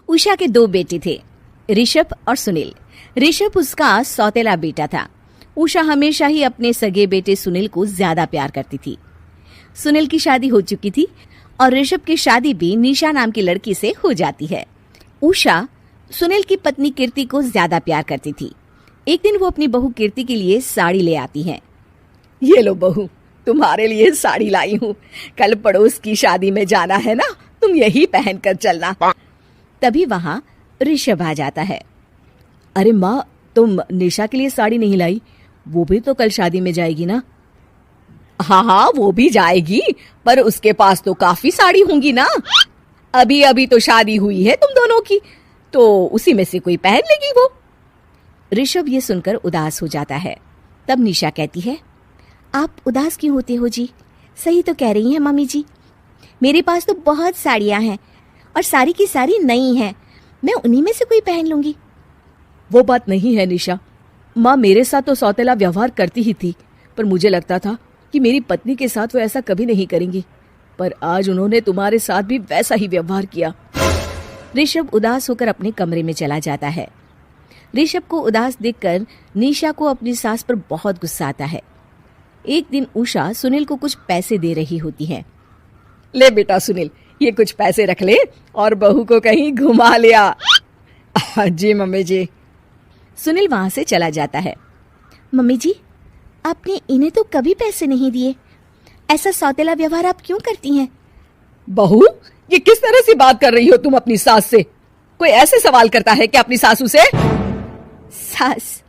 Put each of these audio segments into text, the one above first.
उषा के 2 बेटे थे, ऋषभ और सुनील। ऋषभ उसका सौतेला बेटा था। उषा हमेशा ही अपने सगे बेटे सुनील को ज्यादा प्यार करती थी। सुनील की शादी हो चुकी थी और ऋषभ की शादी भी निशा नाम की लड़की से हो जाती है। उषा सुनील की पत्नी कीर्ति को ज्यादा प्यार करती थी। एक दिन वो अपनी बहू कीर्ति के लिए साड़ी ले आती है। ये लो बहू, तुम्हारे लिए साड़ी लाई हूँ। कल पड़ोस की शादी में जाना है ना, तुम यही पहन कर चलना। तभी वहाँ ऋषभ आ जाता है। अरे माँ, तुम निशा के लिए साड़ी नहीं लाई? वो भी तो कल शादी में जाएगी ना। हाँ हाँ, वो भी जाएगी, पर उसके पास तो काफी साड़ी होंगी ना। अभी अभी तो शादी हुई है तुम दोनों की, तो उसी में से कोई पहन लेगी वो। ऋषभ ये सुनकर उदास हो जाता है। तब निशा कहती है, आप उदास क्यों होते हो जी? सही तो कह रही हैं मम्मी जी। मेरे पास तो बहुत साड़ियाँ हैं और सारी की सारी नई हैं। मैं उन्हीं में से कोई पहन लूंगी। वो बात नहीं है निशा। माँ मेरे साथ तो सौतेला व्यवहार करती ही थी, पर मुझे लगता था कि मेरी पत्नी के साथ वो ऐसा कभी नहीं करेंगी, पर आज उन्होंने तुम्हारे साथ भी वैसा ही व्यवहार किया। ऋषभ उदास होकर अपने कमरे में चला जाता है। ऋषभ को उदास देखकर निशा को अपनी सास पर बहुत गुस्सा आता है। एक दिन उषा सुनील को कुछ पैसे दे रही होती है। ले बेटा सुनील, ये कुछ पैसे रख ले और बहू को कहीं घुमा लिया। जी मम्मी जी। सुनील वहां से चला जाता है। मम्मी जी, आपने इन्हें तो कभी पैसे नहीं दिए। ऐसा सौतेला व्यवहार आप क्यों करती हैं? बहू, ये किस तरह से बात कर रही हो तुम अपनी सास से? कोई ऐसे सवाल करता है क्या अपनी सासू से? सास?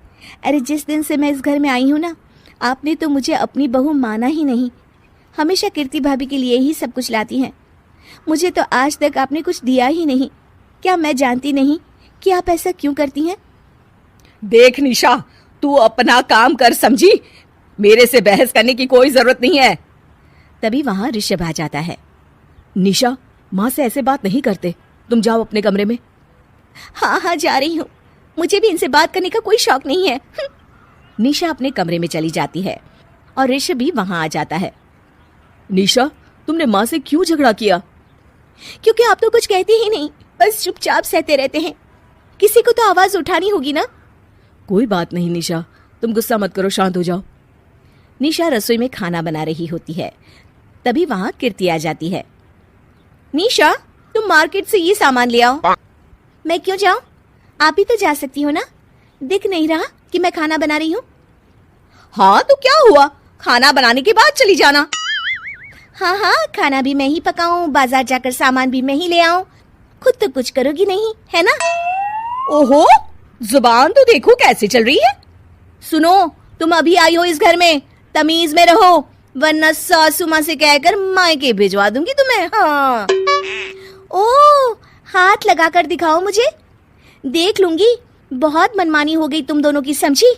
अरे जिस दिन से मैं इस घर में आई हूँ ना, आपने तो मुझे अपनी बहू माना ही नहीं। हमेशा कीर्ति भाभी के लिए ही सब कुछ लाती हैं। मुझे तो आज तक आपने कुछ दिया ही नहीं। क्या मैं जानती नहीं कि आप ऐसा क्यों करती हैं? देख निशा, तू अपना काम कर, समझी? मेरे से बहस करने की कोई जरूरत नहीं है। तभी वहां ऋषभ आ जाता है। निशा, माँ से ऐसे बात नहीं करते, तुम जाओ अपने कमरे में। हाँ हाँ, जा रही हूँ। मुझे भी इनसे बात करने का कोई शौक नहीं है। निशा अपने कमरे में चली जाती है और ऋषभ भी वहां आ जाता है। निशा, तुमने माँ से क्यों झगड़ा किया? क्योंकि आप तो कुछ कहते ही नहीं, बस चुपचाप सहते रहते हैं। किसी को तो आवाज उठानी होगी ना। कोई बात नहीं निशा, तुम गुस्सा मत करो, शांत हो जाओ। निशा रसोई में खाना बना रही होती है। तभी वहां कीर्ति आ जाती है। निशा, तुम मार्केट से ये सामान ले आओ। मैं क्यों जाऊं? आप ही तो जा सकती हो ना। दिख नहीं रहा कि मैं खाना बना रही हूँ? हाँ तो क्या हुआ, खाना बनाने के बाद चली जाना। हाँ हाँ, खाना भी मैं ही पकाऊं, बाजार जाकर सामान भी मैं ही ले आऊं। खुद तो कुछ करोगी नहीं, है ना? ओहो, जुबान तो देखो कैसे चल रही है। सुनो, तुम अभी आई हो इस घर में, तमीज में रहो, वरना सासू माँ से कहकर मायके भिजवा दूंगी तुम्हें। हाँ। ओह, हाथ लगाकर दिखाओ मुझे, देख लूंगी। बहुत मनमानी हो गई तुम दोनों की, समझी?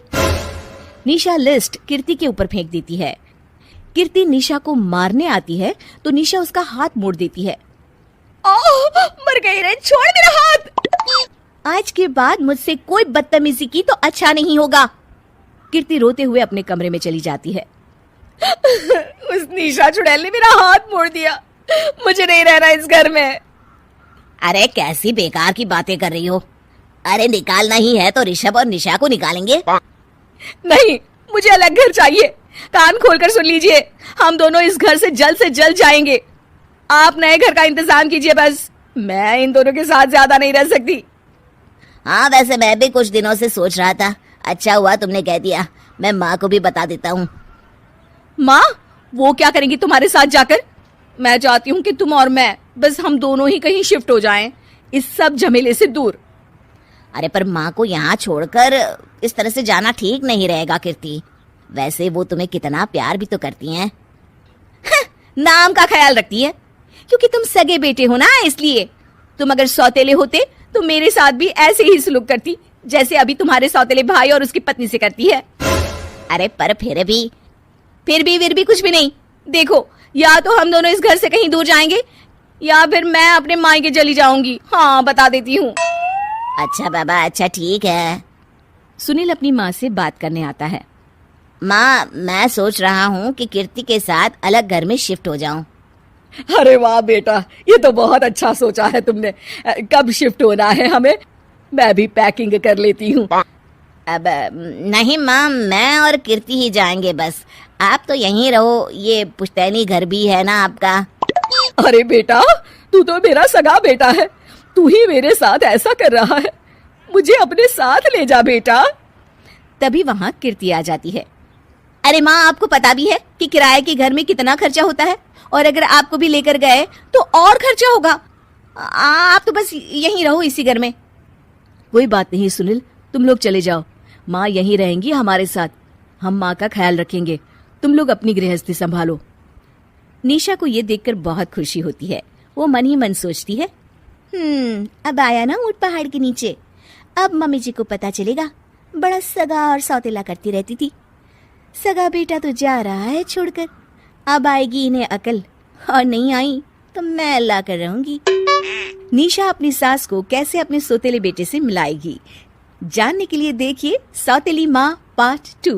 निशा लिस्ट कीर्ति के ऊपर फेंक देती है। कीर्ति निशा को मारने आती है तो निशा उसका हाथ मोड़ देती है। मर गई रे, छोड़ मेरा हाथ। आज के बाद मुझसे कोई बदतमीजी की तो अच्छा नहीं होगा। कीर्ति रोते हुए अपने कमरे में चली जाती है। उस निशा चुड़ैल ने मेरा हाथ मोड़ दिया, मुझे नहीं रहना इस घर में। अरे कैसी बेकार की बातें कर रही हो? अरे निकालना ही है तो ऋषभ और निशा को निकालेंगे। नहीं, मुझे अलग घर चाहिए। कान खोलकर सुन लीजिए, हम दोनों इस घर से जल्द जाएंगे। आप नए घर का इंतजाम कीजिए बस। मैं इन दोनों के साथ ज्यादा नहीं रह सकती। हाँ, वैसे मैं भी कुछ दिनों से सोच रहा था। अच्छा हुआ तुमने कह दिया, मैं माँ को भी बता देता हूँ। माँ, वो क्या करेंगी तुम्हारे साथ जाकर? मैं चाहती हूँ कि तुम और मैं, बस हम दोनों ही कहीं शिफ्ट हो जाएं, इस सब झमेले से दूर। अरे पर माँ को यहाँ छोड़कर इस तरह से जाना ठीक नहीं रहेगा कीर्ति। वैसे वो तुम्हें कितना प्यार भी तो करती हैं। नाम का ख्याल रखती है, क्योंकि तुम सगे बेटे हो ना, इसलिए। तुम अगर सौतेले होते तो मेरे साथ भी ऐसे ही सलूक करती जैसे अभी तुम्हारे सौतेले भाई और उसकी पत्नी से करती है। अरे पर फिर भी कुछ भी नहीं। देखो, या तो हम दोनों इस घर से कहीं दूर जाएंगे या फिर मैं अपने मायके चली जाऊंगी। हाँ, बता देती हूँ। अच्छा बाबा, अच्छा ठीक है। सुनील अपनी माँ से बात करने आता है। माँ, मैं सोच रहा हूँ कि कीर्ति के साथ अलग घर में शिफ्ट हो जाऊं। अरे वाह बेटा, ये तो बहुत अच्छा सोचा है तुमने। कब शिफ्ट होना है हमें? मैं भी पैकिंग कर लेती हूँ। अब नहीं माँ, मैं और कीर्ति ही जाएंगे बस। आप तो यहीं रहो, ये पुश्तैनी घर भी है ना आपका। अरे बेटा, तू तो मेरा सगा बेटा है, तू ही मेरे साथ ऐसा कर रहा है, मुझे अपने साथ ले जा बेटा। तभी वहां कीर्ति आ जाती है। अरे माँ, आपको पता भी है कि किराए के घर में कितना खर्चा होता है, और अगर आपको भी लेकर गए तो और खर्चा होगा। आप तो बस यहीं रहो इसी घर में। कोई बात नहीं सुनील, तुम लोग चले जाओ, माँ यहीं रहेंगी हमारे साथ, हम माँ का ख्याल रखेंगे, तुम लोग अपनी गृहस्थी संभालो। निशा को ये देखकर बहुत खुशी होती है। वो मन ही मन सोचती है, अब आया ना ऊंट पहाड़ के नीचे, अब मम्मी जी को पता चलेगा बड़ा सगा और सौतेला करती रहती थी। सगा बेटा तो जा रहा है छोड़कर, अब आएगी इन्हें अकल, और नहीं आई तो मैं अल्लाह कर रहूंगी। निशा अपनी सास को कैसे अपने सौतेले बेटे से मिलाएगी, जानने के लिए देखिए सौतेली माँ पार्ट 2।